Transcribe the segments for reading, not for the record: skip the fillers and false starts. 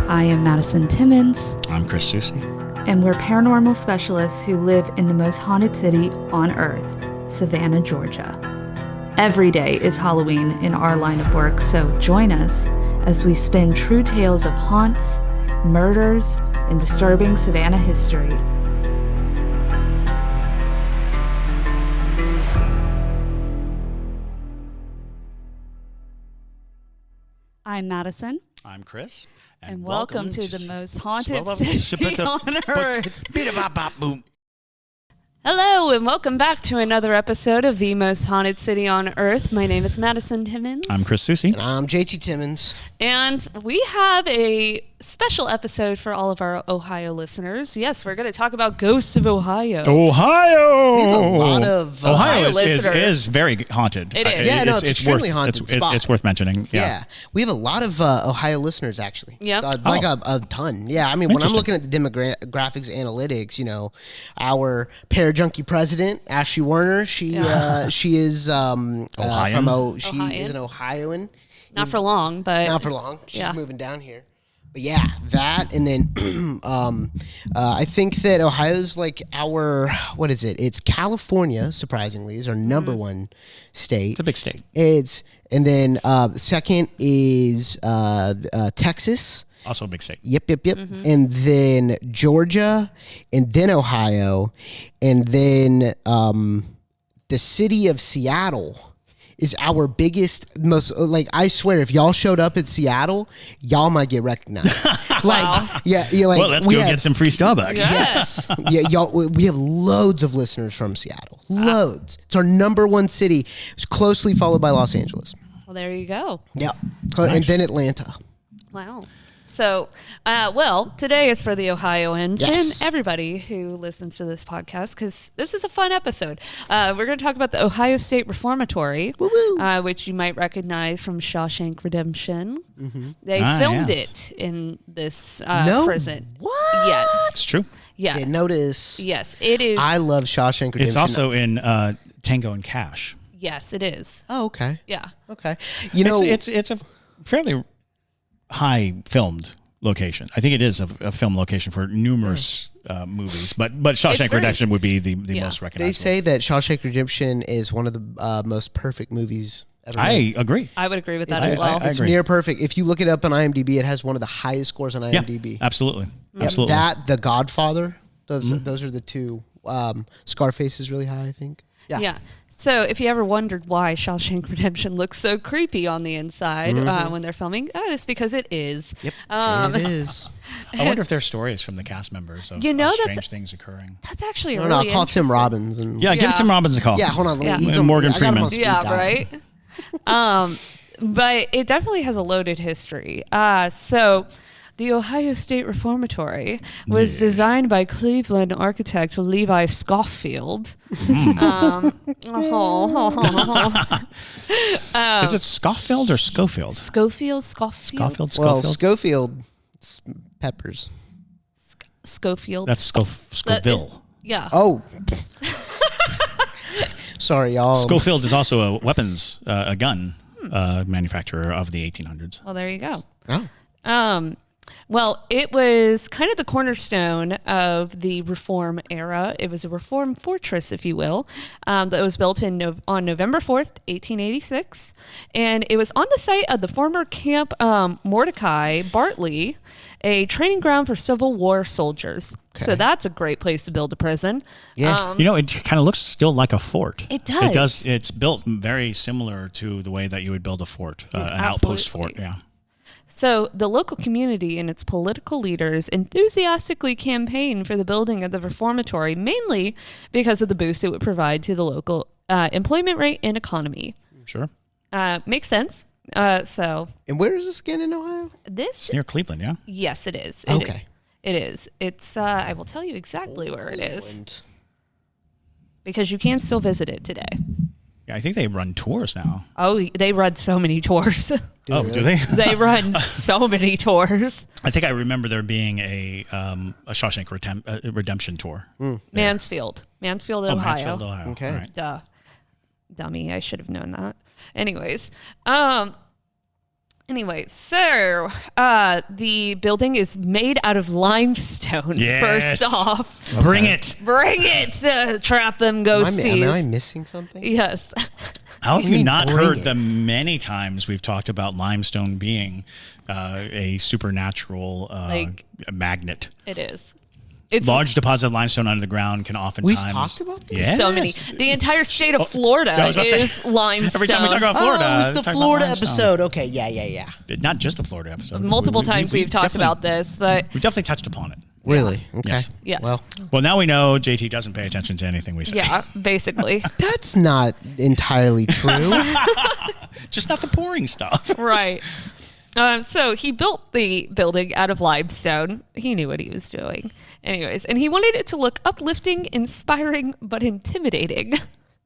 I am Madison Timmons. I'm Chris Susie. And we're paranormal specialists who live in the most haunted city on earth, Savannah, Georgia. Every day is Halloween in our line of work, so join us as we spin true tales of haunts, murders, and disturbing Savannah history. I'm Madison. I'm Chris. And welcome to the most haunted city on earth. Hello, and welcome back to another episode of the most haunted city on earth. My name is Madison Timmons. I'm Chris Susie. And I'm JT Timmons. And we have a special episode for all of our Ohio listeners. Yes, we're going to talk about ghosts of Ohio. Ohio! We have a lot of Ohio is very haunted. It is. Yeah, it's extremely haunted spot. It's worth mentioning. Yeah. We have a lot of Ohio listeners, actually. Yep. A ton. Yeah, I mean, when I'm looking at the demographics analytics, you know, our Parajunkie president, Ashley Werner, she is she's an Ohioan. Not for long, but... Not for long. She's moving down here. But yeah, that, and then I think that Ohio's like our, what is it? It's California, surprisingly, is our number one state. It's a big state. And then second is Texas. Also a big state. Yep. Mm-hmm. And then Georgia, and then Ohio, and then the city of Seattle is our biggest, most, like, I swear, if y'all showed up at Seattle, y'all might get recognized. Well, let's go get some free Starbucks. Yes. We have loads of listeners from Seattle. Loads. It's our number one city. It's closely followed by Los Angeles. Well, there you go. Yep. Nice. And then Atlanta. Wow. So, today is for the Ohioans and everybody who listens to this podcast, because this is a fun episode. We're going to talk about the Ohio State Reformatory, which you might recognize from Shawshank Redemption. Mm-hmm. They filmed it in this prison. What? Yes. It's true. Yes. Didn't notice. Yes, it is. I love Shawshank Redemption. It's also in Tango and Cash. Yes, it is. Oh, okay. Yeah. Okay. You know, it's a fairly high filmed location. I think it is a film location for numerous movies, but Shawshank Redemption would be the most recognizable. They say that Shawshank Redemption is one of the most perfect movies ever I made. agree. I would agree with that as well. It's near perfect. If you look it up on IMDb, it has one of the highest scores on IMDb. Yeah, absolutely. Yep. Absolutely. That, The Godfather, those are the two. Scarface is really high, I think. Yeah. So if you ever wondered why Shawshank Redemption looks so creepy on the inside when they're filming, it's because it is. Yep, it is. I wonder if there's stories from the cast members of strange things occurring. That's actually really I'll call Tim Robbins. Give Tim Robbins a call. Yeah, hold on. And Morgan Freeman. Right? But it definitely has a loaded history. So the Ohio State Reformatory was designed by Cleveland architect Levi Schofield. Is it Schofield or Schofield? Schofield. Well, Schofield, it's peppers. Schofield. That's Scoville. Yeah. Oh. Sorry, y'all. Schofield is also a weapons, a gun manufacturer of the 1800s. Well, there you go. Oh. Well, it was kind of the cornerstone of the Reform era. It was a Reform fortress, if you will, that was built on November 4th, 1886. And it was on the site of the former Camp Mordecai Bartley, a training ground for Civil War soldiers. Okay. So that's a great place to build a prison. Yeah. It kind of looks still like a fort. It does. It's built very similar to the way that you would build a fort, an outpost fort. Yeah. So the local community and its political leaders enthusiastically campaigned for the building of the reformatory, mainly because of the boost it would provide to the local employment rate and economy. Sure. Makes sense. And where is this again in Ohio? It's near Cleveland, yeah? Yes, it is. Okay. It is. It's, I will tell you exactly where it is. Because you can still visit it today. Yeah, I think they run tours now. Oh, they run so many tours. Do they? They run so many tours. I think I remember there being a Shawshank Redemption tour. Mansfield, Ohio. Mansfield, Ohio. Okay. Right. Duh. Dummy, I should have known that. Anyways, Anyway, so the building is made out of limestone. Yes. First off, Bring it. bring it to trap them ghosties. Am I missing something? Yes. How have You you mean not bring heard it? the many times we've talked about limestone being a supernatural magnet? It is. It's Large deposit of limestone under the ground can oftentimes. We've talked about this? Yes. so many. The entire state of Florida I was about to is say, limestone. Every time we talk about Florida, Oh, it was the talk about Florida limestone. episode. Okay, yeah. Not just the Florida episode. Multiple times we've talked definitely- about this, but We've definitely touched upon it. Really? Okay. Yes. yes. Well, now we know JT doesn't pay attention to anything we say. Yeah, basically. That's not entirely true. Just not the boring stuff. Right. So he built the building out of limestone. He knew what he was doing. Anyways, and he wanted it to look uplifting, inspiring, but intimidating.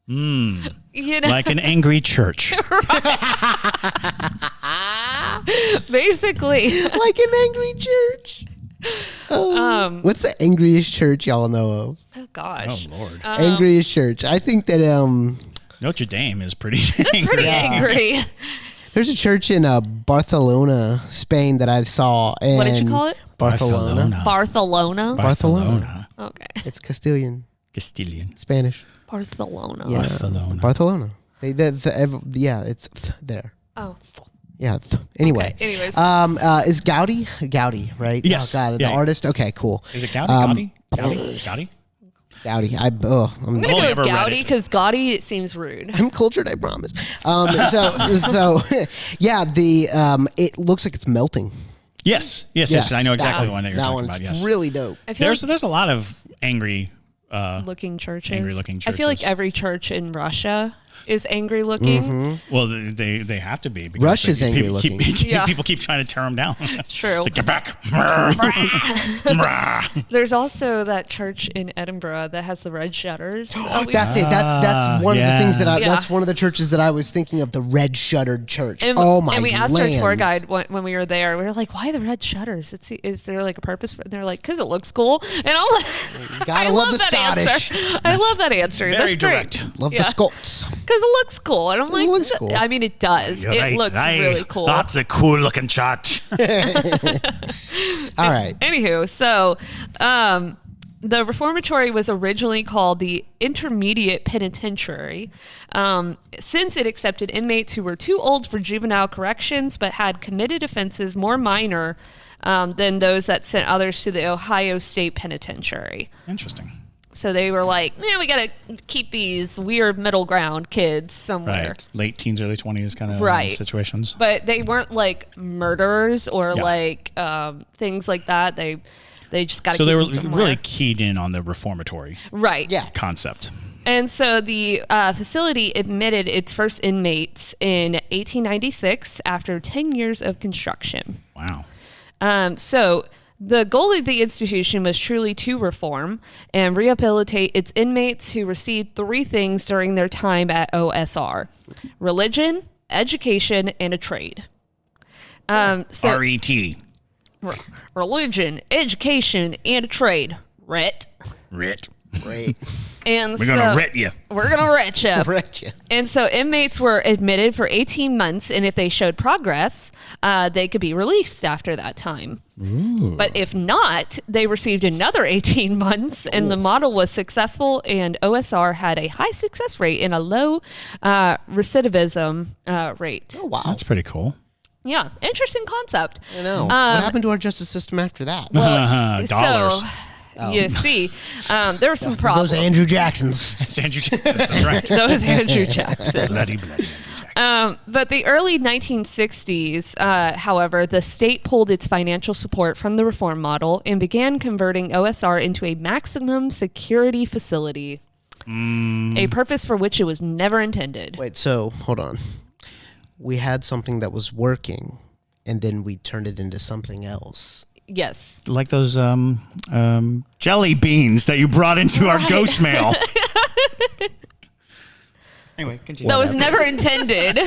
You know, Like an angry church. basically. Like an angry church. Oh. What's the angriest church y'all know of? Oh gosh. Oh, Lord. Angriest church. I think that Notre Dame is pretty angry. Pretty angry. there's a church in Barcelona, Spain that I saw. And What did you call it? Barcelona. Barcelona. Barcelona. Okay. It's Castilian, Castilian. Spanish. Barcelona. Yeah. Barcelona. Barcelona. It's there. Oh. Yeah. Anyway. Okay, anyways. Is Gaudi, right? Yes. Oh, God, Yeah. the artist. Okay, cool. Is it Gaudi? Gaudi? Gaudi. I'm gonna go Only with ever read Gaudi it. because Gaudi it seems rude. I'm cultured, I promise. So yeah, it looks like it's melting. Yes. I know exactly the one that you're talking one's about. Yes. really dope. I feel There's a lot of angry. looking churches. angry-looking I feel like churches. every church in Russia is angry looking. Well, they have to be. Because Russia's people angry looking. Yeah. People keep trying to tear them down. True. Like, get back. There's also that church in Edinburgh that has the red shutters. That's it. That's one of the yeah. things that Yeah. that's one of the churches that I was thinking of, the red shuttered church. And, oh my! And we asked our tour lands. guide when we were there. We were like, "Why the red shutters? Is there like a purpose?" And they're like, "Cause it looks cool." And I'm like, Gotta I love the that Scottish. answer. I love that answer. Very That's great. direct. Love Yeah. the Scots. Because it looks cool, and I'm like, looks cool. I mean, it does. It looks really cool. That's a cool looking church. All right. Anywho, so the reformatory was originally called the Intermediate Penitentiary, since it accepted inmates who were too old for juvenile corrections but had committed offenses more minor than those that sent others to the Ohio State Penitentiary. Interesting. So they were like, man, we got to keep these weird middle ground kids somewhere. Right. Late teens, early 20s kind of Right. situations. But they weren't like murderers or Yeah. like things like that. They just got to So keep they were them somewhere. really keyed in on the reformatory Right. Yeah. concept. And so the facility admitted its first inmates in 1896 after 10 years of construction. Wow. So the goal of the institution was truly to reform and rehabilitate its inmates who received three things during their time at OSR: religion, education, and a trade. So RET. religion, education, and a trade. Ret. Rit. Great. And We're going to ret you. We're gonna ret you. Correct you. And so inmates were admitted for 18 months, and if they showed progress, they could be released after that time. Ooh. But if not, they received another 18 months, and the model was successful, and OSR had a high success rate and a low recidivism rate. Oh wow. That's pretty cool. Yeah, interesting concept. I know. What happened to our justice system after that? Dollars. So, you see, there were some problems. Those Andrew Jacksons. It's Andrew Jackson. That's right. Those Andrew Jackson. Bloody Andrew Jackson. But the early 1960s, however, the state pulled its financial support from the reform model and began converting OSR into a maximum security facility, a purpose for which it was never intended. Wait, so hold on. We had something that was working, and then we turned it into something else. Yes. Like those jelly beans that you brought into our ghost mail. Anyway, continue. That was never intended.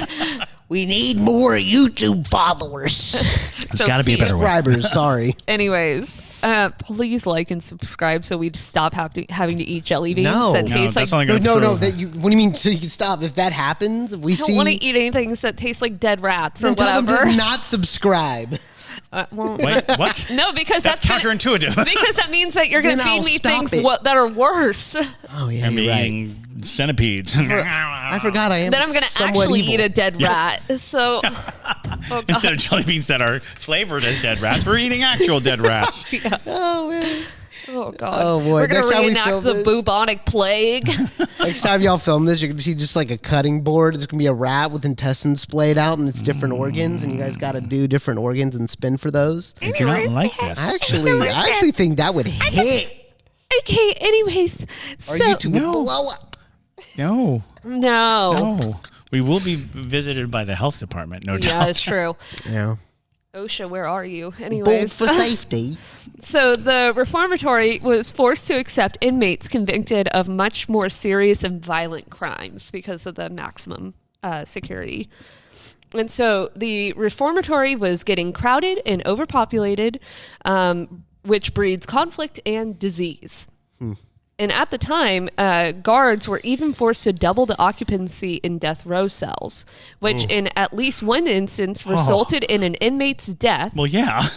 We need more YouTube followers. There's got to be a better way. Subscribers, sorry. Anyways, please like and subscribe so we'd stop having to eat jelly beans No. that No, taste that's like. only gonna prove- What do you mean? So you can stop if that happens? If we I don't see. want to eat anything that tastes like dead rats or Then tell whatever. them to not subscribe. Well, Wait, what? no, because That's counterintuitive. Because that means that you're going to Then feed I'll me stop things it. that are worse. Oh yeah, I'm you're right. eating centipedes. I forgot I am. Then I'm going to somewhat actually evil. eat a dead rat. So, oh God. Instead of jelly beans that are flavored as dead rats, we're eating actual dead rats. Oh man. Oh God. Oh, boy. We're going Next to time we reenact film the this- bubonic plague. Next time y'all film this, you're gonna see just like a cutting board. There's gonna be a rat with intestines splayed out, and it's different organs, and you guys got to do different organs and spin for those. I do not like this. I actually think that would hit. Okay, anyways. Or So, YouTube would No. blow up. No. no. We will be visited by the health department, no Yeah, doubt. it's true. Yeah. OSHA, where are you? Bold Anyways. for safety. So the reformatory was forced to accept inmates convicted of much more serious and violent crimes because of the maximum security. And so the reformatory was getting crowded and overpopulated, which breeds conflict and disease. And at the time, guards were even forced to double the occupancy in death row cells, which in at least one instance resulted in an inmate's death. Well, yeah.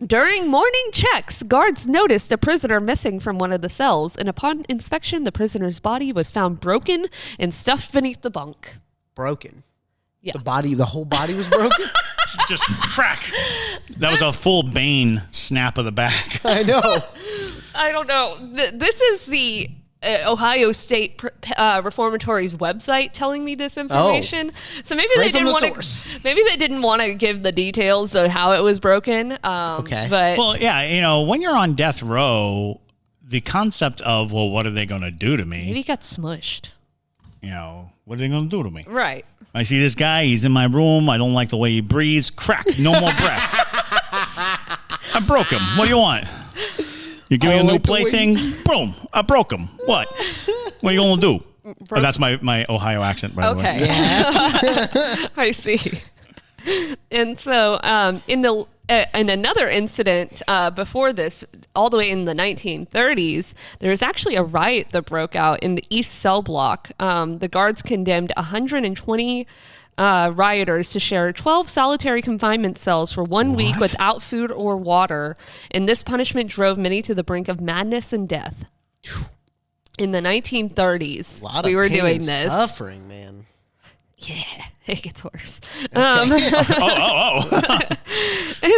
During morning checks, guards noticed a prisoner missing from one of the cells, and upon inspection, the prisoner's body was found broken and stuffed beneath the bunk. Broken. Yeah. The whole body was broken. Just crack. That was a full Bane snap of the back. I know. I don't know. This is the Ohio State Reformatory's website telling me this information. So maybe Right they from didn't the want source. to. Maybe they didn't want to give the details of how it was broken. Okay. But Well, yeah, when you're on death row, the concept of, well, what are they going to do to maybe me? he got smushed. What are they going to do to me? Right. I see this guy, he's in my room. I don't like the way he breathes. Crack. No more breath. I broke him. What do you want? You give me I a new like the way plaything? Boom. I broke him. What? What are you going to do? Oh, that's my Ohio accent, by the way. Okay. I see. And so in another incident before this, all the way in the 1930s, there was actually a riot that broke out in the East Cell Block. The guards condemned 120 rioters to share 12 solitary confinement cells for 1 week without food or water. And this punishment drove many to the brink of madness and death. In the 1930s, A lot of we were pain doing and this. suffering, man. Yeah, it gets worse. And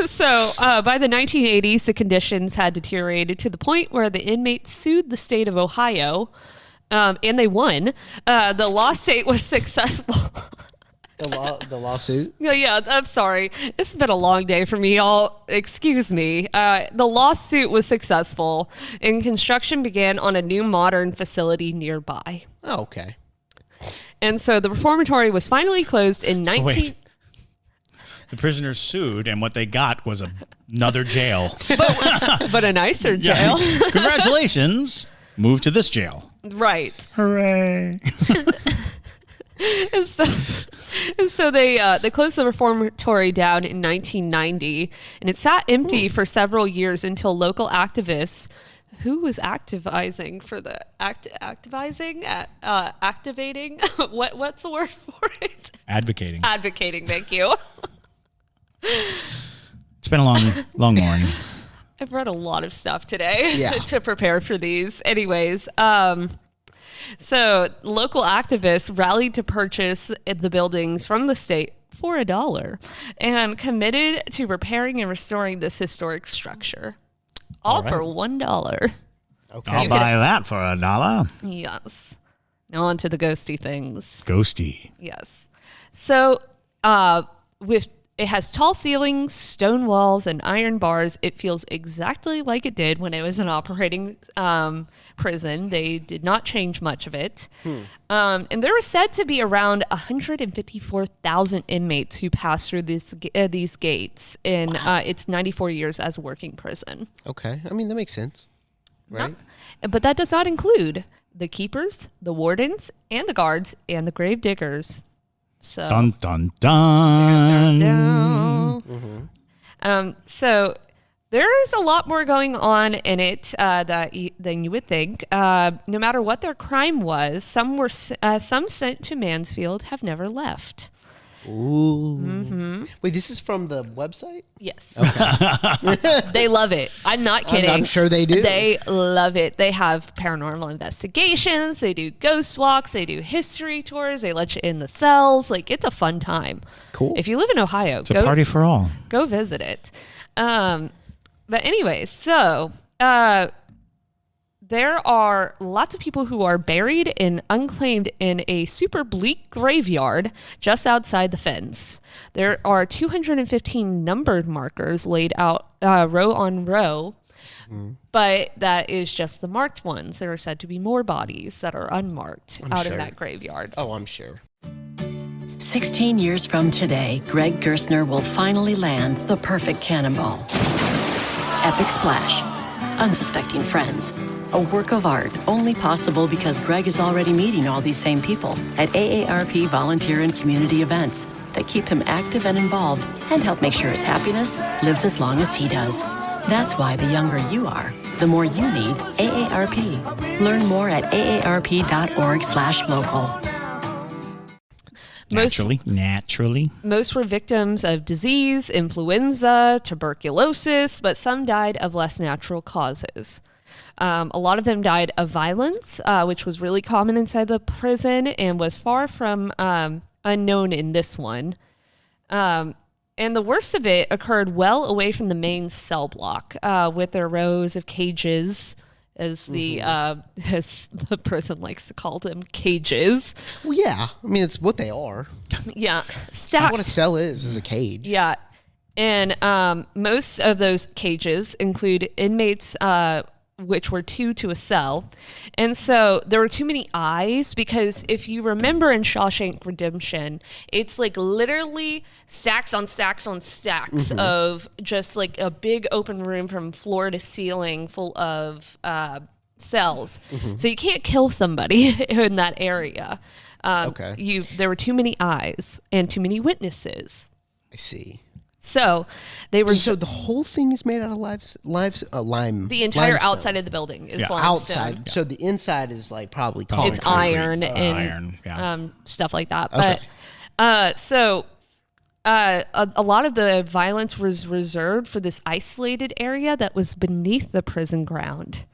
so by the 1980s, the conditions had deteriorated to the point where the inmates sued the state of Ohio, and they won. The lawsuit was successful. The lawsuit. Yeah, I'm sorry. It's been a long day for me, y'all. Excuse me. The lawsuit was successful, and construction began on a new modern facility nearby. Oh, okay. And so the reformatory was finally closed in 19... wait. The prisoners sued, and what they got was another jail. but a nicer jail. Congratulations. Move to this jail. Right. Hooray. And so they closed the reformatory down in 1990, and it sat empty for several years until local activists who was activating what's the word for it? Advocating. Advocating, thank you. It's been a long morning. I've read a lot of stuff today Yeah. to prepare for these. Anyways, so local activists rallied to purchase the buildings from the state for $1 and committed to repairing and restoring this historic structure. All right. for $1. Okay. I'll buy that for $1. Yes. Now on to the ghosty things. Ghosty. Yes. So with it has tall ceilings, stone walls, and iron bars. It feels exactly like it did when it was an operating prison. They did not change much of it. And there were said to be around 154,000 inmates who passed through these gates in its 94 years as a working prison. Okay. I mean, that makes sense. Right? But that does not include the keepers, the wardens, and the guards, and the grave diggers. So, Dun, dun, dun. so There's a lot more going on in it than you would think. No matter what their crime was, some sent to Mansfield have never left. Ooh. Mm-hmm. Wait, this is from the website? Yes. Okay. They love it. I'm not kidding. I'm sure they do. They love it. They have paranormal investigations. They do ghost walks. They do history tours. They let you in the cells. Like, it's a fun time. Cool. If you live in Ohio, It's a party for all. Go visit it. But anyways, so there are lots of people who are buried and unclaimed in a super bleak graveyard just outside the fence. There are 215 numbered markers laid out row on row, but that is just the marked ones. There are said to be more bodies that are unmarked I'm out sure. in that graveyard. Oh, I'm sure. 16 years from today, Greg Gerstner will finally land the perfect cannonball. Epic splash. Unsuspecting friends. A work of art only possible because Greg is already meeting all these same people at AARP volunteer and community events that keep him active and involved and help make sure his happiness lives as long as he does. That's why the younger you are, the more you need AARP. Learn more at aarp.org/local. Naturally. Most were victims of disease, influenza, tuberculosis, but some died of less natural causes. A lot of them died of violence, which was really common inside the prison and was far from unknown in this one. And the worst of it occurred well away from the main cell block, with their rows of cages, as the person likes to call them, cages. Well, yeah. I mean, it's what they are. Yeah, That's stacked. what a cell is a cage. Yeah, and most of those cages include inmates, which were 2 to a cell. And so there were too many eyes, because if you remember in Shawshank Redemption, it's like literally stacks on stacks on stacks of just like a big open room from floor to ceiling full of cells. So you can't kill somebody in that area. Okay. There were too many eyes and too many witnesses. I see. So they were. So the whole thing is made out of lime. The entire limestone. outside of the building is Yeah. limestone. Outside. So the inside is like probably It's concrete. iron and Iron, yeah. stuff like that. Okay. But a lot of the violence was reserved for this isolated area that was beneath the prison ground,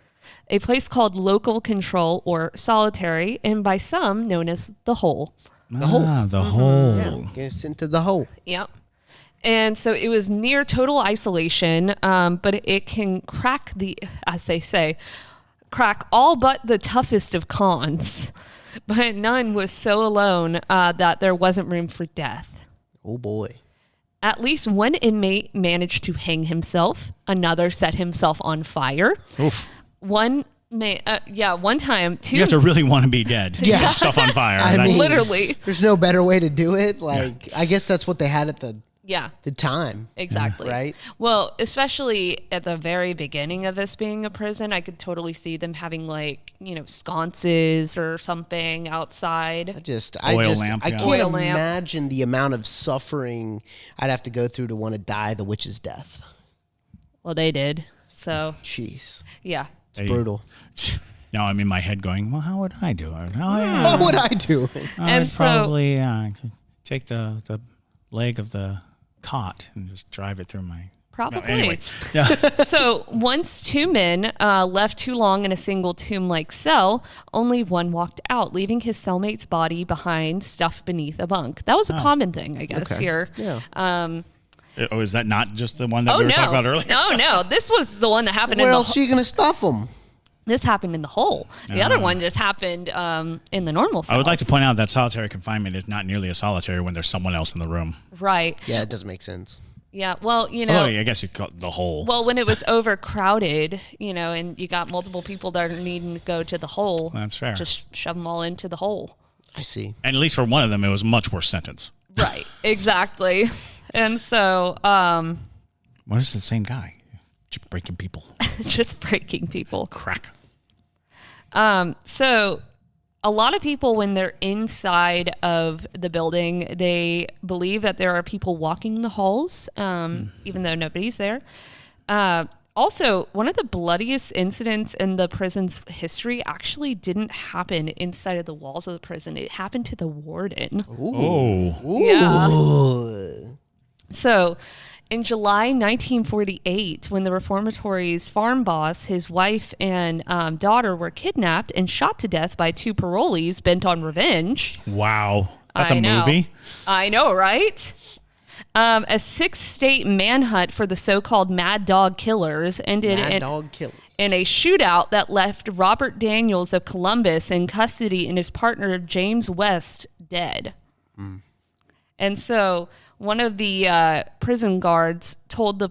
a place called local control or solitary, and by some known as the hole. The hole. The hole. Yeah, gets into the hole. Yep. And so it was near total isolation, but it can crack as they say, crack all but the toughest of cons. But none was so alone that there wasn't room for death. Oh boy. At least one inmate managed to hang himself. Another set himself on fire. Oof. One time, 2. You have to really want to be dead. Yeah. Set yourself on fire. I mean, literally. There's no better way to do it. Like, I guess that's what they had at the Yeah. time. Exactly. Right? Well, especially at the very beginning of this being a prison, I could totally see them having sconces or something outside. I Oil lamp, can't Oil lamp. imagine the amount of suffering I'd have to go through to want to die the witch's death. Well, they did. So, Jeez. yeah. It's brutal. Now I'm in my head going, well, how would I do it? Oh, yeah. What would I do? I'd so- probably take the leg of the cot and just drive it through my... Probably. No, anyway. Yeah. So once 2 men left too long in a single tomb-like cell, only one walked out, leaving his cellmate's body behind, stuffed beneath a bunk. That was a common thing, I guess, here. Yeah. Oh, is that not just the one that we were talking about earlier? No. This was the one that happened Where in the else are you going to stuff them? This happened in the hole. The other one just happened in the normal cells. I would like to point out that solitary confinement is not nearly as solitary when there's someone else in the room. Right. Yeah, it doesn't make sense. Yeah. Well, Oh, I guess you call it the hole. Well, when it was overcrowded, and you got multiple people that are needing to go to the hole. That's fair. Just shove them all into the hole. I see. And at least for one of them, it was a much worse sentence. Right. Exactly. And so, What is the same guy? Just breaking people. just breaking people. Crack. So a lot of people, when they're inside of the building, they believe that there are people walking the halls, even though nobody's there. Also, one of the bloodiest incidents in the prison's history actually didn't happen inside of the walls of the prison. It happened to the warden. Oh. Yeah. So, in July 1948, when the reformatory's farm boss, his wife, and daughter were kidnapped and shot to death by 2 parolees bent on revenge. Wow. That's I a know. movie? I know, right? A 6-state manhunt for the so-called Mad Dog Killers ended in a shootout that left Robert Daniels of Columbus in custody and his partner James West dead. And so one of the prison guards told the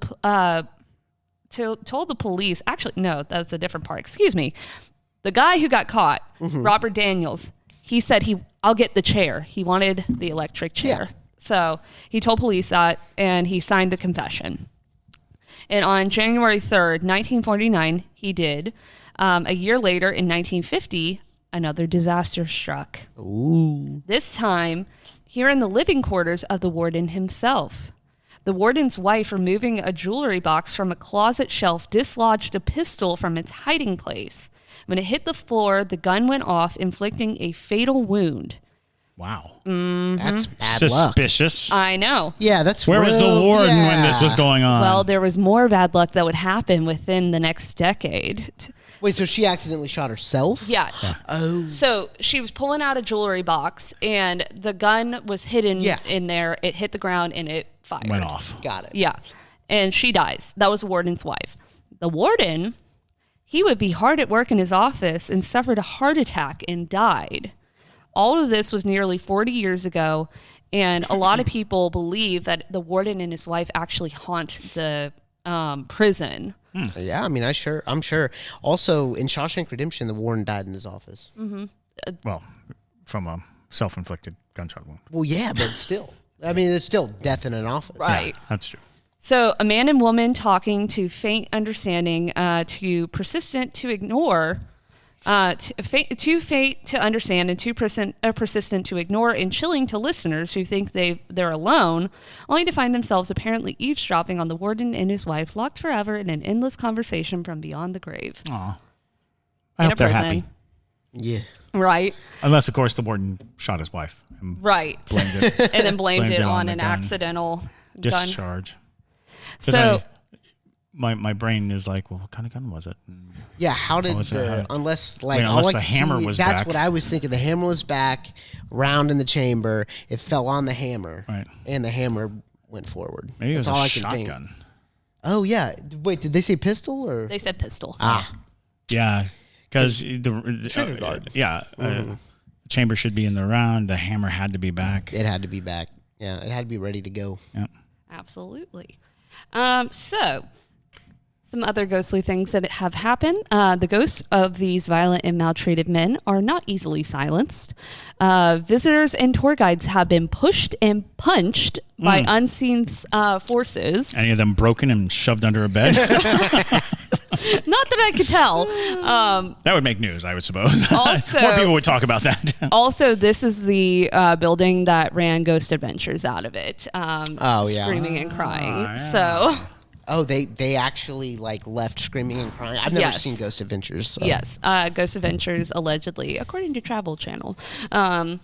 police. Actually, no, that's a different part. Excuse me. The guy who got caught, Robert Daniels, he said I'll get the chair. He wanted the electric chair. Yeah. So he told police that, and he signed the confession. And on January 3rd, 1949, he did. A year later, in 1950, another disaster struck. Ooh. This time, here in the living quarters of the warden himself. The warden's wife, removing a jewelry box from a closet shelf, dislodged a pistol from its hiding place. When it hit the floor, the gun went off, inflicting a fatal wound. Wow. That's bad luck. Suspicious. I know. Yeah, that's Where was the warden when this was going on? Well, there was more bad luck that would happen within the next decade. Wait, so she accidentally shot herself? Yeah. Oh. So she was pulling out a jewelry box, and the gun was hidden in there. It hit the ground, and it fired. Went off. Got it. Yeah. And she dies. That was the warden's wife. The warden, he would be hard at work in his office and suffered a heart attack and died. All of this was nearly 40 years ago, and a lot of people believe that the warden and his wife actually haunt the prison. Yeah, I mean, I'm sure. Also, in Shawshank Redemption, the warden died in his office. Well, from a self-inflicted gunshot wound. Well, yeah, but still. I mean, it's still death in an office. Right. Yeah, that's true. So a man and woman talking, to faint understanding, to persistent to ignore, too faint to understand, and too persistent to ignore, and chilling to listeners who think they're alone, only to find themselves apparently eavesdropping on the warden and his wife, locked forever in an endless conversation from beyond the grave. Aw. I hope they're happy. Yeah. Right. Unless, of course, the warden shot his wife. And Right. blamed it. And then blamed it on the an gun. accidental gun. Discharge. So my brain is like, well, what kind of gun was it? Yeah, how did was it? unless Unless the hammer was that's back. what I was thinking. The hammer was back, round in the chamber. It fell on the hammer, Right. and the hammer went forward. Maybe it was That's all a I can think. shotgun. Oh yeah. Wait, did they say pistol or? they said pistol. Yeah, because the chamber should be in the round. The hammer had to be back. It had to be back. Yeah, it had to be ready to go. Yeah. Absolutely. So, some other ghostly things that have happened. The ghosts of these violent and maltreated men are not easily silenced. Visitors and tour guides have been pushed and punched by unseen forces. Any of them broken and shoved under a bed? Not that I could tell. That would make news, I would suppose. Also- More people would talk about that. Also, this is the building that ran Ghost Adventures out of it. Oh, yeah. Screaming and crying. yeah. So... Oh, they actually like left screaming and crying. I've never Yes. seen Ghost Adventures. So. Yes, Ghost Adventures allegedly, according to Travel Channel, Wow.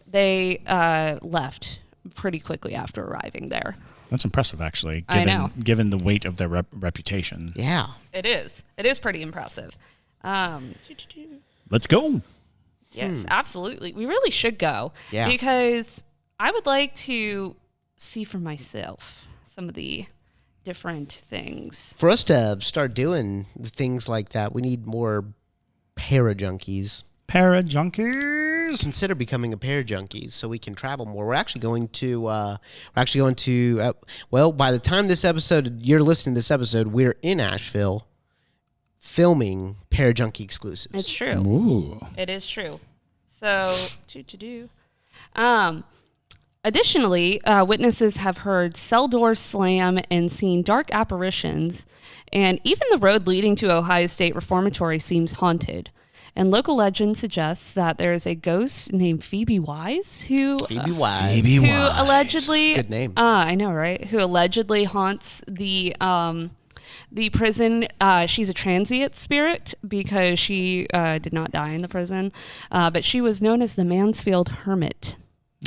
they left pretty quickly after arriving there. That's impressive, actually. I know. Given the weight of their reputation. Yeah. It is. It is pretty impressive. Let's go. Yes, absolutely. We really should go. Yeah. Because I would like to see for myself some of the different things. For us to start doing things like that, we need more para-junkies. Para-junkies. Consider becoming a para-junkies so we can travel more. We're actually going to, well, by the time you're listening to this episode, we're in Asheville filming para-junkie exclusives. It's true. Ooh. It is true. So, additionally, witnesses have heard cell doors slam and seen dark apparitions, and even the road leading to Ohio State Reformatory seems haunted. And local legend suggests that there is a ghost named Phoebe Wise who Phoebe Wise. allegedly Good name. I know, right? Who allegedly haunts the The prison, she's a transient spirit because she did not die in the prison, but she was known as the Mansfield Hermit.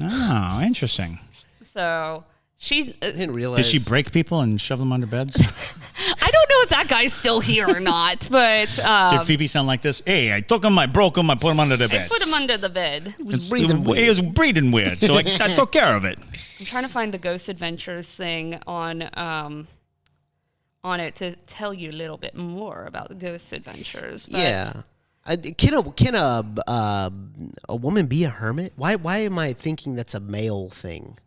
Oh, interesting. So she I didn't realize. Did she break people and shove them under beds? I don't know if that guy's still here or not, but Did Phoebe sound like this? Hey, I took him, I broke him, I put him under the bed. put him under the bed. He was breathing weird, so I took care of it. I'm trying to find the Ghost Adventures thing on it to tell you a little bit more about the Ghost Adventures. But Yeah. Can a woman be a hermit? Why am I thinking that's a male thing?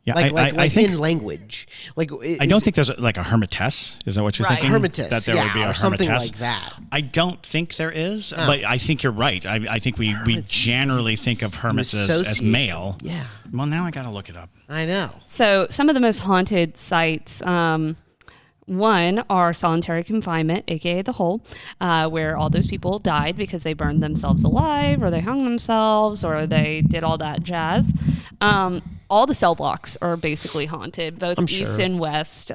Yeah, I think in language. I don't think there's a hermitess. Is that what you're Right. thinking? Hermitess, That there would be a or something hermitess. like that. I don't think there is, but I think you're right. I think we generally think of hermits as associate male. Yeah. Well, now I got to look it up. I know. So some of the most haunted sites, one are solitary confinement, aka the hole, where all those people died because they burned themselves alive, or they hung themselves, or they did all that jazz. All the cell blocks are basically haunted, both east and west,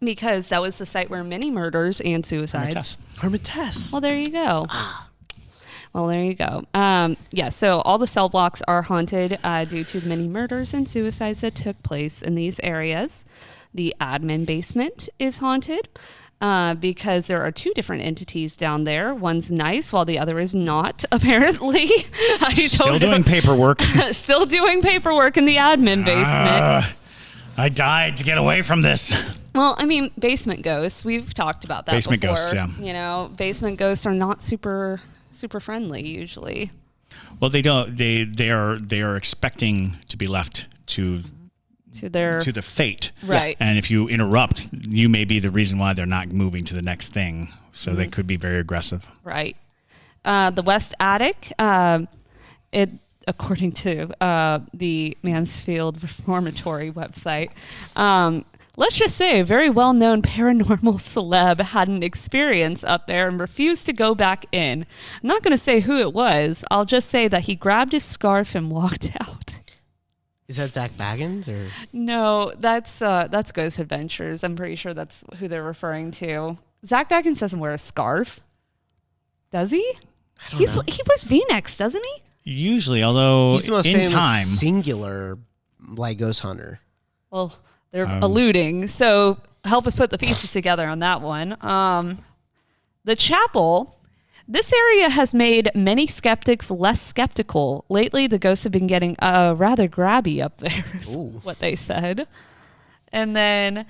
because that was the site where many murders and suicides. Hermitess. Well, there you go. Well, there you go. Yeah, so all the cell blocks are haunted due to the many murders and suicides that took place in these areas. The admin basement is haunted because there are two different entities down there. One's nice while the other is not, apparently. Still doing paperwork. Still doing paperwork in the admin basement. I died to get away from this. Well, I mean, basement ghosts, we've talked about that Basement before. ghosts, yeah. You know, basement ghosts are not super friendly usually. Well, they don't. They are expecting to be left to the fate. Right. And if you interrupt, you may be the reason why they're not moving to the next thing. So they could be very aggressive. Right. The West Attic, according to the Mansfield Reformatory website, let's just say a very well-known paranormal celeb had an experience up there and refused to go back in. I'm not going to say who it was. I'll just say that he grabbed his scarf and walked out. Is that Zach Baggins or? No, that's Ghost Adventures. I'm pretty sure that's who they're referring to. Zach Baggins doesn't wear a scarf, does he? I don't know. He wears V-necks, doesn't he? Usually, although He's the most in famous time, singular ghost hunter. Well, they're alluding. So help us put the pieces together on that one. The chapel. This area has made many skeptics less skeptical. Lately, the ghosts have been getting rather grabby up there, is what they said. And then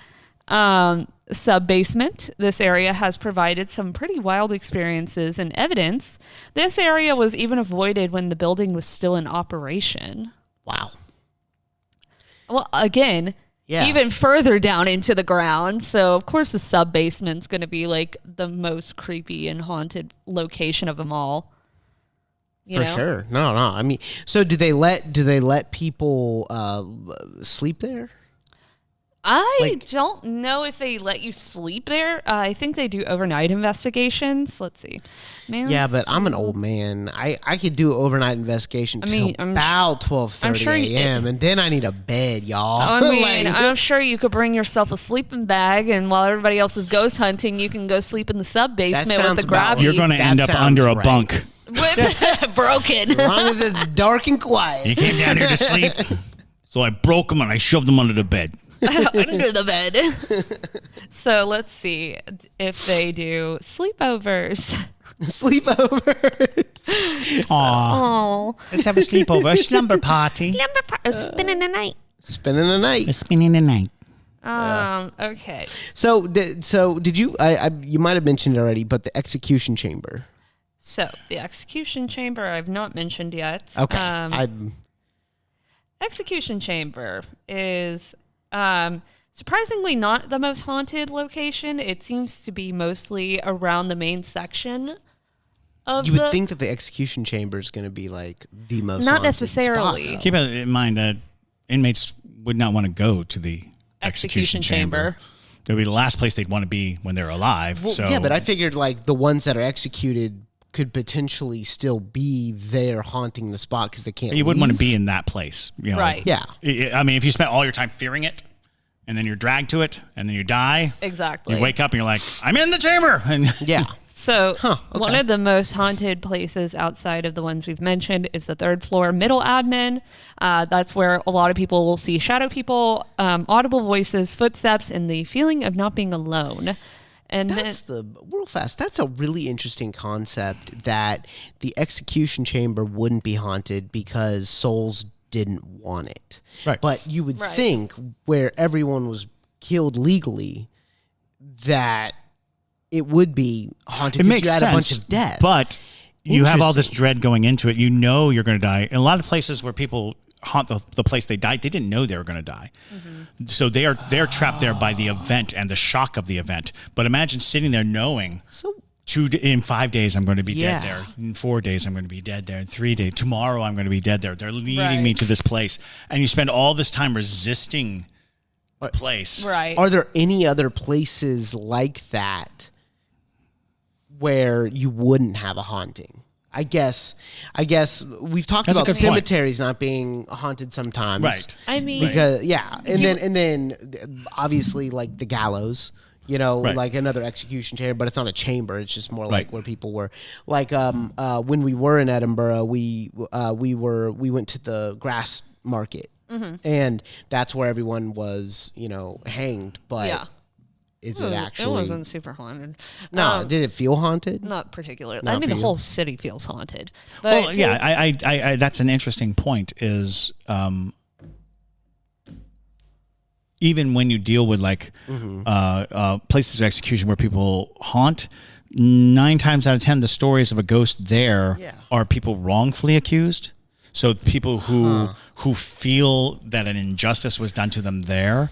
sub-basement. This area has provided some pretty wild experiences and evidence. This area was even avoided when the building was still in operation. Wow. Well, again, even further down into the ground. So, of course, the sub-basement's going to be like the most creepy and haunted location of them all. For sure. No. I mean, so do they let people sleep there? I don't know if they let you sleep there. I think they do overnight investigations. Let's see. Yeah, but I'm an old man. I could do an overnight investigation till about 12:30 a.m. and then I need a bed, y'all. I mean, I'm sure you could bring yourself a sleeping bag, and while everybody else is ghost hunting, you can go sleep in the sub basement with the gravity. You're going to end up under a bunk. With broken. As long as it's dark and quiet. You came down here to sleep, so I broke them and I shoved them under the bed. Under the bed. So let's see if they do sleepovers. Aww. Let's have a sleepover, a slumber party. Spending the night. Spending the night. Spending the night. Okay. So did you? You might have mentioned it already, but the execution chamber. So the execution chamber I've not mentioned yet. Okay. Execution chamber is surprisingly not the most haunted location. It seems to be mostly around the main section of You would think that the execution chamber is going to be like the most Not haunted necessarily. spot, though. Keep in mind that inmates would not want to go to the execution chamber. It would be the last place they'd want to be when they're alive. Well, so yeah, but I figured like the ones that are executed could potentially still be there haunting the spot because they can't. you wouldn't want to be in that place, you know? Right. Yeah. I mean, if you spent all your time fearing it, and then you're dragged to it, and then you die. Exactly. You wake up and you're like, I'm in the chamber. And Yeah. So okay. one of the most haunted places outside of the ones we've mentioned is the third floor middle admin. That's where a lot of people will see shadow people, audible voices, footsteps, and the feeling of not being alone. And That's real fast. That's a really interesting concept that the execution chamber wouldn't be haunted because souls didn't want it. Right. But you would Right. think where everyone was killed legally that it would be haunted it because makes you had sense. a bunch of death. But you have all this Interesting. dread going into it. You know you're going to die. In a lot of places where people haunt the place they died, they didn't know they were going to die. Mm-hmm. So they're trapped there by the event and the shock of the event. But imagine sitting there knowing So in 5 days I'm going to be Yeah. dead there. In 4 days I'm going to be dead there. In 3 days, tomorrow I'm going to be dead there. They're leading me Right. to this place, and you spend all this time resisting the place. right. are there any other places like that where you wouldn't have a haunting? I guess we've talked That's a about good point. cemeteries not being haunted sometimes. Right. I mean, Because and then obviously like the gallows, Right. like another execution chamber, but it's not a chamber. It's just more like Right. where people were. Like when we were in Edinburgh, we went to the grass market, and that's where everyone was hanged. But yeah. is It it actually? wasn't super haunted. No, did it feel haunted? Not particularly. Not I mean, for the you. whole city feels haunted. But Well, yeah, I that's an interesting point. Is even when you deal with like places of execution where people haunt, 9 times out of 10, the stories of a ghost there Yeah. are people wrongfully accused. So people who feel that an injustice was done to them there.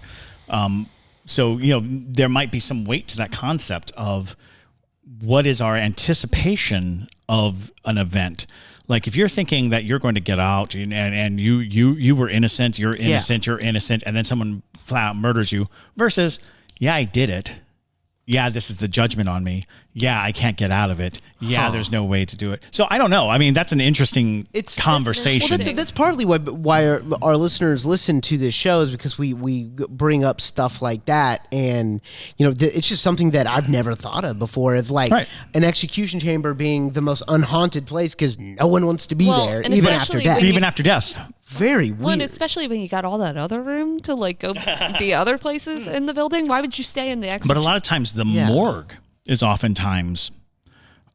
So there might be some weight to that concept of what is our anticipation of an event. Like if you're thinking that you're going to get out and you were innocent, you're innocent, and then someone flat out murders you, versus, yeah, I did it. Yeah, this is the judgment on me. Yeah, I can't get out of it. Yeah, there's no way to do it. So I don't know. I mean, that's an interesting conversation. Well, that's partly why our listeners listen to this show is because we bring up stuff like that, and it's just something that I've never thought of before. Of like Right. an execution chamber being the most unhaunted place because no one wants to be Well, there, and even after especially death. when Even after death. Very Well, and weird. especially when you got all that other room to like go be other places in the building. Why would you stay in the But a lot of times the morgue is oftentimes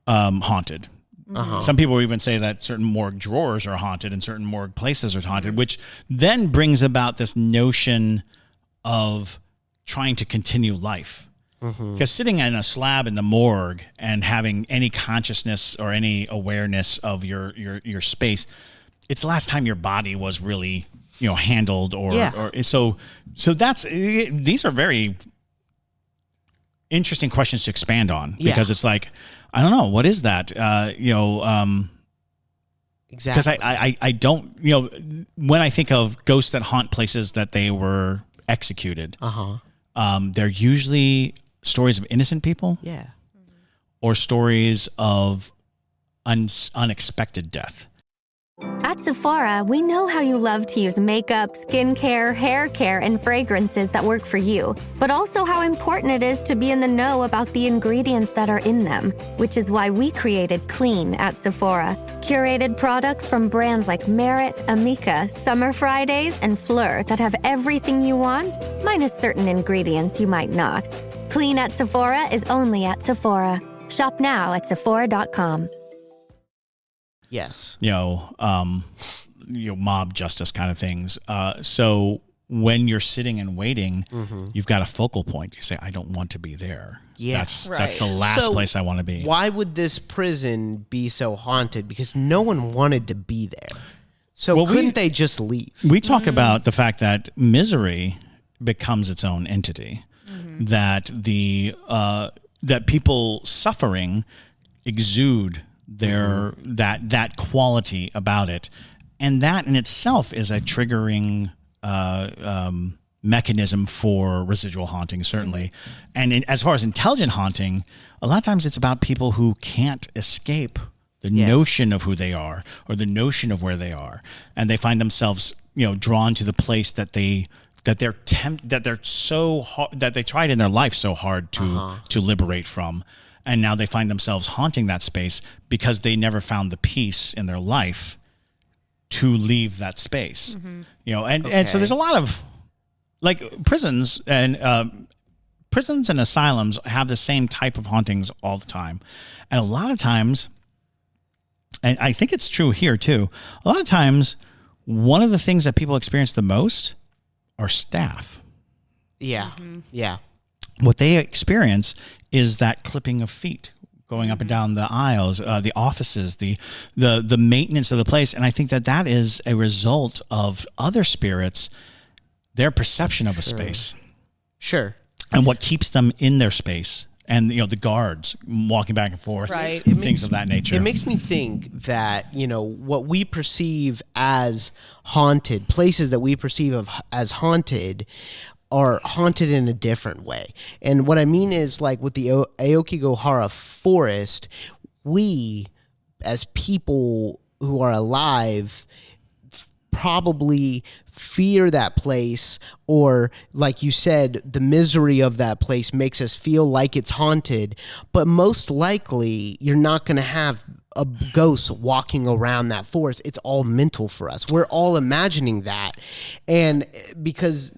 haunted. Some people even say that certain morgue drawers are haunted and certain morgue places are haunted, which then brings about this notion of trying to continue life. Because sitting in a slab in the morgue and having any consciousness or any awareness of your space, it's the last time your body was really handled or so that's these are very interesting questions to expand on because it's like, I don't know, what is that? Exactly. Because I don't, when I think of ghosts that haunt places that they were executed, they're usually stories of innocent people Yeah. or stories of unexpected death. At Sephora, we know how you love to use makeup, skincare, hair care, and fragrances that work for you, but also how important it is to be in the know about the ingredients that are in them, which is why we created Clean at Sephora. Curated products from brands like Merit, Amika, Summer Fridays, and Fleur that have everything you want, minus certain ingredients you might not. Clean at Sephora is only at Sephora. Shop now at Sephora.com. Yes. Mob justice kind of things. So when you're sitting and waiting, you've got a focal point. You say, I don't want to be there. Yeah. That's the last place I want to be. Why would this prison be so haunted? Because no one wanted to be there. So Well, couldn't they just leave? We talk about the fact that misery becomes its own entity. That that people suffering exude their that quality about it, and that in itself is a triggering mechanism for residual haunting, certainly. And as far as intelligent haunting, a lot of times it's about people who can't escape the notion of who they are or the notion of where they are, and they find themselves drawn to the place that they that they're so hard, that they tried in their life so hard to liberate from, and now they find themselves haunting that space because they never found the peace in their life to leave that space. You know, and so there's a lot of like prisons and asylums have the same type of hauntings all the time, and a lot of times, and I think it's true here too, a lot of times one of the things that people experience the most are staff. Yeah. Yeah. What they experience is that clipping of feet going up and down the aisles, the offices, the maintenance of the place. And I think that is a result of other spirits, their perception of a space. Sure. And what keeps them in their space. And, you know, the guards walking back and forth, Right. things of that nature. It makes me think that, you know, what we perceive as haunted, places that we perceive as haunted, are haunted in a different way. And what I mean is, like with the Aokigahara forest, we, as people who are alive, probably fear that place, or like you said, the misery of that place makes us feel like it's haunted. But most likely you're not going to have a ghost walking around that forest. It's all mental for us. We're all imagining that. And because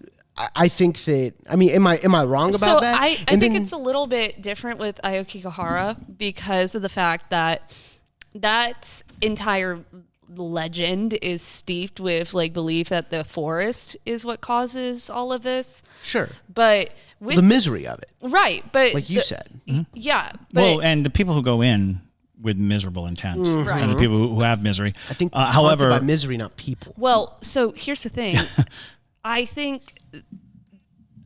I think that, I mean, am I wrong about that? I think it's a little bit different with Aokigahara because of the fact that that entire legend is steeped with like belief that the forest is what causes all of this. Sure. But with the misery of it. Right. But like you said. Yeah. But well, and the people who go in with miserable intent, Right. and the people who have misery. I think it's however, haunted by misery, not people. well, so here's the thing. I think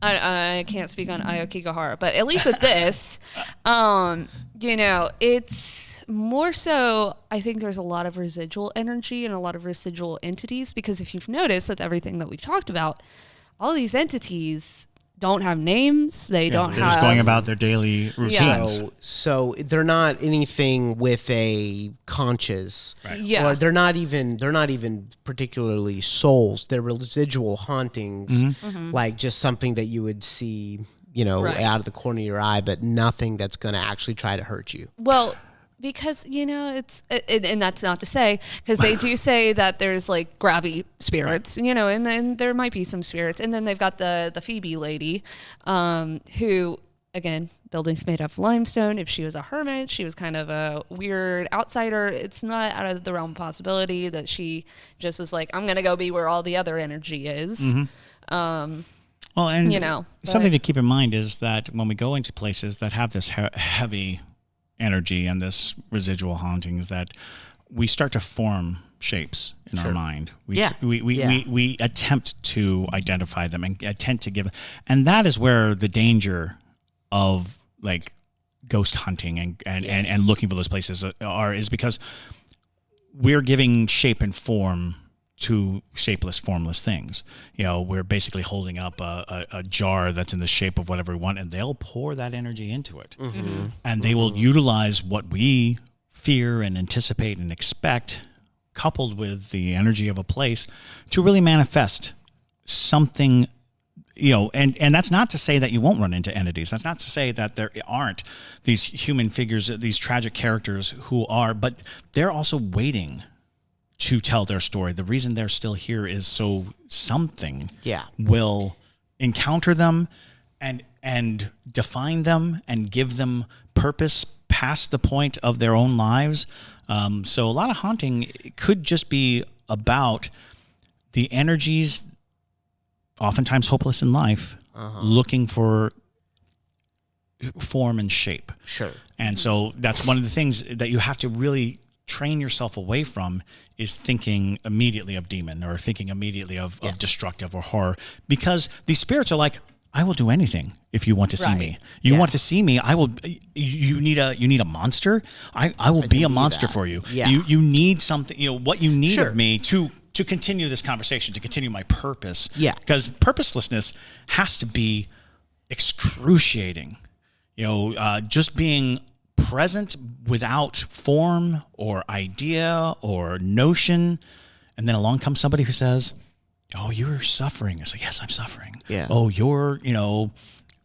I can't speak on Aokigahara, but at least with this, you know, it's more so, I think there's a lot of residual energy and a lot of residual entities, because if you've noticed with everything that we've talked about, all these entities don't have names. They're just going about their daily routines. So they're not anything with a conscious, Right. Yeah. or they're not even particularly souls. They're residual hauntings, like just something that you would see, you know, Right. out of the corner of your eye, but nothing that's going to actually try to hurt you. Well, because, you know, it's, and that's not to say, because they do say that there's like grabby spirits, you know, and then there might be some spirits. And then they've got the Phoebe lady, who, again, buildings made of limestone. If she was a hermit, she was kind of a weird outsider. It's not out of the realm of possibility that she just is like, I'm going to go be where all the other energy is. Well, and You know, something but- to keep in mind is that when we go into places that have this heavy energy and this residual haunting, is that we start to form shapes in our mind. We attempt to identify them and attempt to give, and that is where the danger of like ghost hunting and looking for those places is because we're giving shape and form to shapeless, formless things. You know, we're basically holding up a jar that's in the shape of whatever we want, and they'll pour that energy into it. And they will utilize what we fear and anticipate and expect, coupled with the energy of a place, to really manifest something. You know, and that's not to say that you won't run into entities. That's not to say that there aren't these human figures, these tragic characters who are, but they're also waiting to tell their story. The reason they're still here is so something will encounter them and define them and give them purpose past the point of their own lives. So a lot of haunting could just be about the energies, oftentimes hopeless in life, looking for form and shape. Sure. And so that's one of the things that you have to really train yourself away from, is thinking immediately of demon or thinking immediately of destructive or horror, because these spirits are like, I will do anything if you want to see me. You want to see me, I will. You need a monster. I will be a monster for you. Yeah. You need something. You know what you need of me to continue this conversation, to continue my purpose. Yeah. Because purposelessness has to be excruciating. You know, just being present without form or idea or notion, and then along comes somebody who says, oh, you're suffering. It's like, yes, I'm suffering. Yeah. Oh, you're,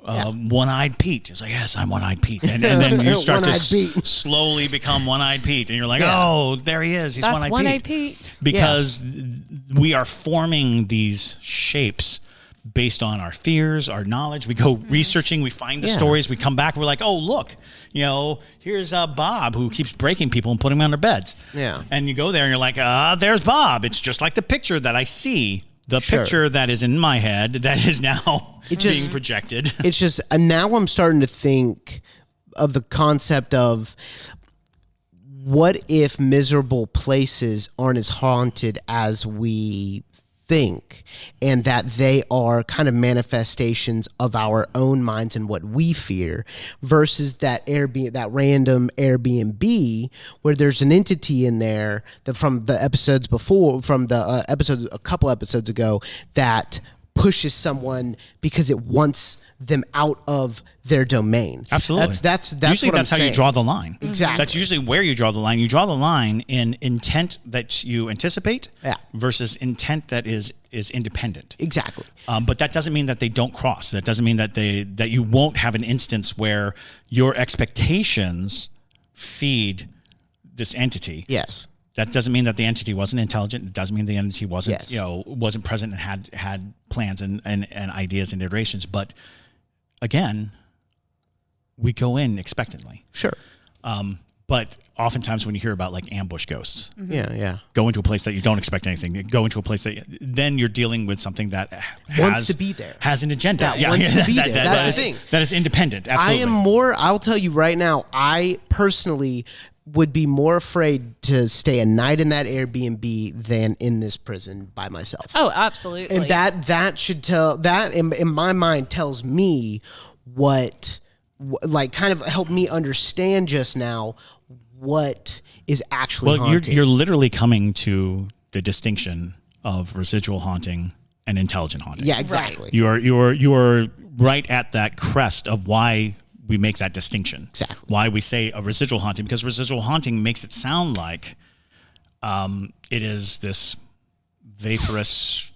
one-eyed Pete. It's like, yes, I'm one-eyed Pete. And then you start to slowly become one-eyed Pete. And you're like, oh, there he is. He's That's one-eyed one-eyed Pete. Pete. Because we are forming these shapes based on our fears, our knowledge. We go researching, we find the stories, we come back, we're like, oh, look, here's Bob who keeps breaking people and putting them on their beds. Yeah. And you go there and you're like, there's Bob. It's just like the picture that I see. The picture that is in my head that is now being projected. It's just, now I'm starting to think of the concept of, what if miserable places aren't as haunted as we think, and that they are kind of manifestations of our own minds and what we fear, versus that random Airbnb where there's an entity in there that from the episodes before, from the episode a couple episodes ago, that pushes someone because it wants them out of their domain. Absolutely. That's usually what that's I'm how saying. you draw the line. Exactly. That's usually where you draw the line. You draw the line in intent that you anticipate versus intent that is independent. Exactly. But that doesn't mean that they don't cross. That doesn't mean that you won't have an instance where your expectations feed this entity. Yes. That doesn't mean that the entity wasn't intelligent. It doesn't mean the entity wasn't, Yes. Wasn't present and had plans and ideas and iterations. But again, we go in expectantly. Sure. But oftentimes when you hear about like ambush ghosts, Go into a place that you don't expect anything, go into a place that then you're dealing with something that wants to be there, has an agenda, wants to be there. That's the thing. That is independent. Absolutely. I'll tell you right now, I personally would be more afraid to stay a night in that Airbnb than in this prison by myself. Oh, absolutely. And that should tell, that in my mind tells me what kind of help me understand just now what is actually haunting. You're literally coming to the distinction of residual haunting and intelligent haunting. Yeah, exactly. Right. You're right at that crest of why we make that distinction. Exactly. Why we say a residual haunting, because residual haunting makes it sound like it is this vaporous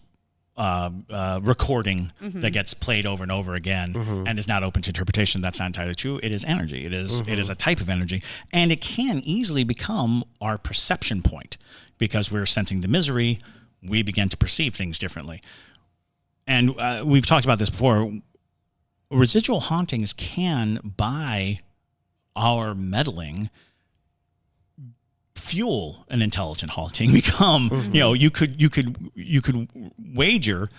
recording that gets played over and over again and is not open to interpretation. That's not entirely true. It is energy. It is a type of energy, and it can easily become our perception point because we're sensing the misery. We begin to perceive things differently, and we've talked about this before. Residual hauntings can, by our meddling, fuel an intelligent haunting. Become, you could wager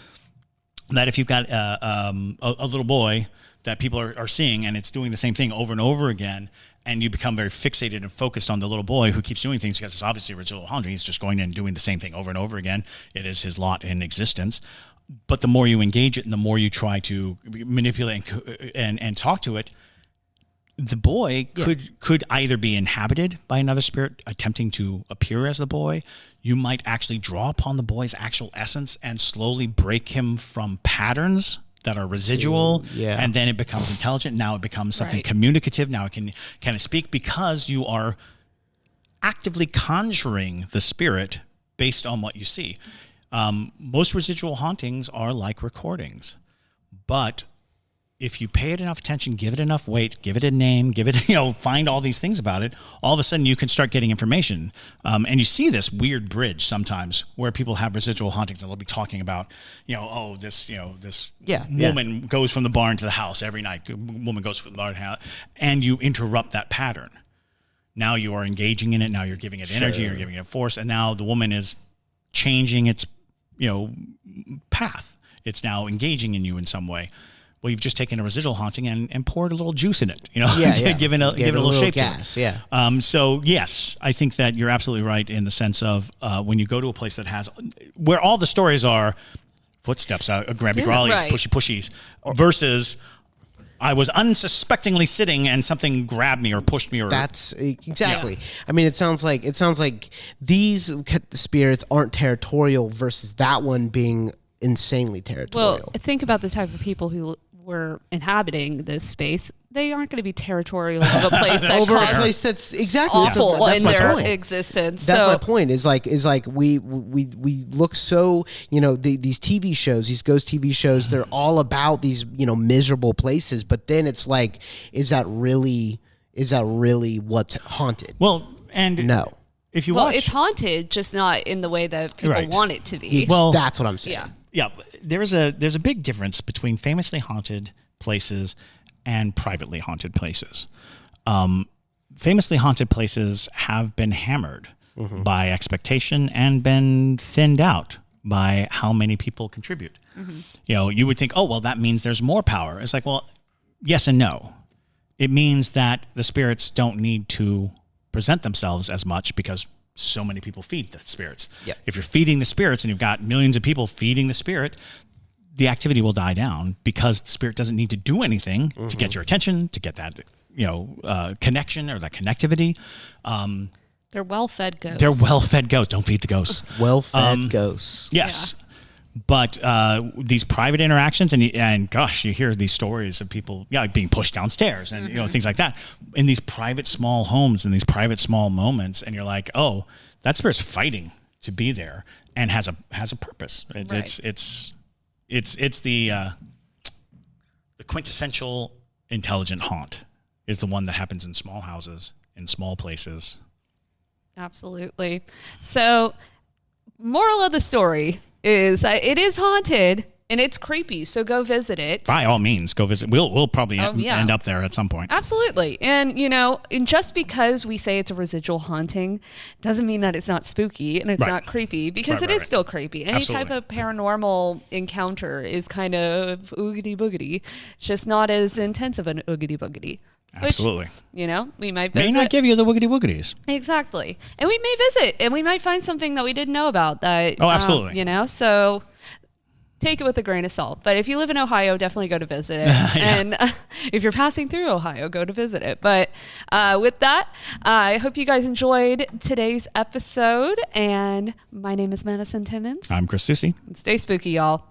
that if you've got a little boy that people are seeing and it's doing the same thing over and over again, and you become very fixated and focused on the little boy who keeps doing things because it's obviously residual haunting. He's just going in and doing the same thing over and over again. It is his lot in existence. But the more you engage it and the more you try to manipulate and talk to it, the boy could either be inhabited by another spirit attempting to appear as the boy. You might actually draw upon the boy's actual essence and slowly break him from patterns that are residual, and then it becomes intelligent. Now it becomes something communicative. Now it can kind of speak because you are actively conjuring the spirit based on what you see. Most residual hauntings are like recordings, but if you pay it enough attention, give it enough weight, give it a name, give it, find all these things about it, all of a sudden you can start getting information. And you see this weird bridge sometimes where people have residual hauntings and they'll be talking about, this woman goes from the barn to the house every night. Woman goes from the barn to the house, and you interrupt that pattern. Now you are engaging in it. Now you're giving it energy, you're giving it force. And now the woman is changing its path. It's now engaging in you in some way. Well, you've just taken a residual haunting and poured a little juice in it, given a little shape gas, to it. So yes, I think that you're absolutely right in the sense of when you go to a place that has, where all the stories are footsteps, grabby growlies, pushies, versus I was unsuspectingly sitting and something grabbed me or pushed me. Or that's exactly. Yeah. I mean, it sounds like these spirits aren't territorial versus that one being insanely territorial. Well, think about the type of people who were inhabiting this space, they aren't going to be territorial of a place that's over a place that's exactly awful that's in my their point. existence. That's so, my point. Is like we look so, these TV shows, these ghost TV shows, they're all about these miserable places. But then it's like, is that really what's haunted? Well, and no. If you watch, it's haunted, just not in the way that people Right. want it to be. Well, That's what I'm saying. Yeah. there's a big difference between famously haunted places and privately haunted places. Famously haunted places have been hammered by expectation and been thinned out by how many people contribute. You would think, oh, well, that means there's more power. It's like, well, yes and no. It means that the spirits don't need to present themselves as much because so many people feed the spirits. Yep. If you're feeding the spirits and you've got millions of people feeding the spirit, the activity will die down because the spirit doesn't need to do anything to get your attention, to get that connection or that connectivity. They're well-fed ghosts. They're well-fed ghosts. Don't feed the ghosts. Well-fed ghosts. Yes. But these private interactions, and gosh, you hear these stories of people being pushed downstairs and things like that in these private small homes and these private small moments, and you're like, oh, that spirit's fighting to be there and has a purpose. It's the quintessential intelligent haunt is the one that happens in small houses, in small places. Absolutely. So, moral of the story is it is haunted and it's creepy. So go visit it. By all means, go visit. We'll probably end up there at some point. Absolutely. And, and just because we say it's a residual haunting doesn't mean that it's not spooky and it's not creepy, because it is still creepy. Any type of paranormal encounter is kind of oogity boogity. It's just not as intense of an oogity boogity. Absolutely. Which, we might visit. May not give you the woogity woogities. Exactly. And we may visit and we might find something that we didn't know about that. Oh, absolutely. So take it with a grain of salt. But if you live in Ohio, definitely go to visit it. And if you're passing through Ohio, go to visit it. But with that, I hope you guys enjoyed today's episode. And my name is Madison Timmons. I'm Chris Susi. Stay spooky, y'all.